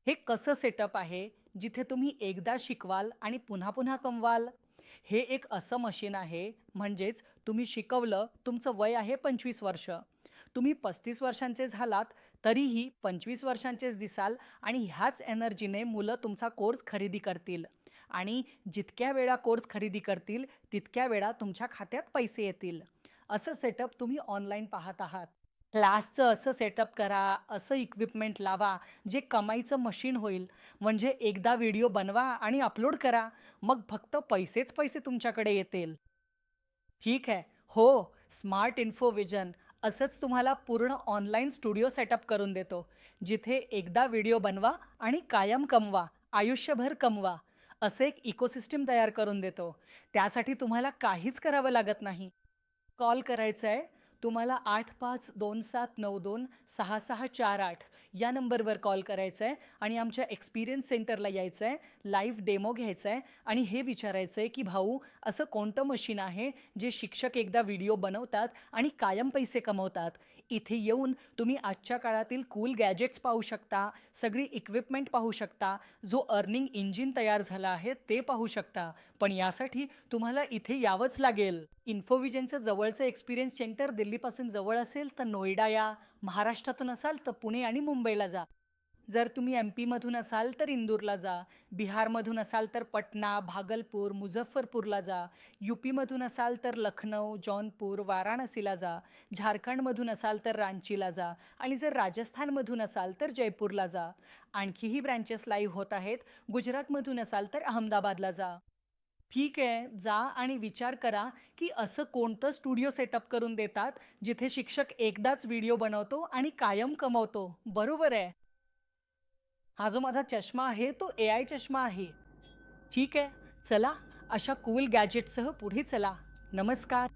हे कसं सेटअप आहे, जिथे तुम्ही एकदा शिकवाल आणि पुन्हा पुन्हा कमवाल? हे एक असं मशीन आहे, म्हणजेच तुम्ही शिकवलं, तुमचं वय आहे 25 वर्ष. तुम्ही 35 वर्षांचे झालात, तरीही 25 वर्षांचेच दिसाल आणि ह्याच एनर्जीने मुलं तुमचा कोर्स खरेदी करतील. आणि जितक्या वेळा कोर्स खरेदी करतील, तितक्या वेळा तुमच्या खात्यात पैसे येतील. असं सेटअप तुम्ही ऑनलाईन पाहत आहात. क्लासचं असं सेटअप करा, असं इक्विपमेंट लावा, जे कमाईचं मशीन होईल. म्हणजे एकदा व्हिडिओ बनवा आणि अपलोड करा. मग फक्त पैसेच पैसे तुमच्याकडे येतील. ठीक आहे. हो, स्मार्ट इन्फोविजन असंच तुम्हाला पूर्ण ऑनलाईन स्टुडिओ सेटअप करून देतो. जिथे एकदा व्हिडिओ बनवा आणि कायम कमवा, आयुष्यभर कमवा. असं एक इकोसिस्टम तयार करून देतो. त्यासाठी तुम्हाला काहीच करावं लागत नाही. कॉल करायचा आहे. तुम्हाला 8527926648 या नंबरवर कॉल करायचा आहे आणि आमच्या एक्सपिरियन्स सेंटरला यायचं आहे. लाईव्ह डेमो घ्यायचा आहे आणि हे विचारायचं आहे, की "भाऊ, असं कोणतं मशीन आहे, जे शिक्षक एकदा व्हिडिओ बनवतात आणि कायम पैसे कमवतात?" इथे येऊन तुम्ही आजच्या काळातील कूल गॅजेट्स पाहू शकता, सगळी इक्विपमेंट पाहू शकता, जो अर्निंग इंजिन तयार झाला आहे ते पाहू शकता. पण यासाठी तुम्हाला इथे यावंच लागेल. इन्फोविजनचं जवळचं एक्सपिरियन्स सेंटर दिल्लीपासून जवळ असेल तर नोएडा या, महाराष्ट्रातून असाल तर पुणे आणि मुंबईला जा. जर तुम्ही एम-पीमधून असाल तर इंदूरला जा. बिहारमधून असाल तर पटना, भागलपूर, मुझफ्फरपूरला जा. यूपीमधून असाल तर लखनौ, जौनपूर, वाराणसीला जा. झारखंडमधून असाल तर रांचीला जा आणि जर राजस्थानमधून असाल तर जयपूरला जा. आणखीही ब्रँचेस लाईव्ह होत आहेत. गुजरातमधून असाल तर अहमदाबादला जा. ठीक आहे, जा आणि विचार करा, की असं कोणतं स्टुडिओ सेटअप करून देतात, जिथे शिक्षक एकदाच व्हिडिओ बनवतो आणि कायम कमवतो. बरोबर आहे. हा जो माझा चष्मा आहे, तो एआय चष्मा आहे. ठीक आहे. चला, अशा कूल गॅजेटसह पुढे चला. नमस्कार.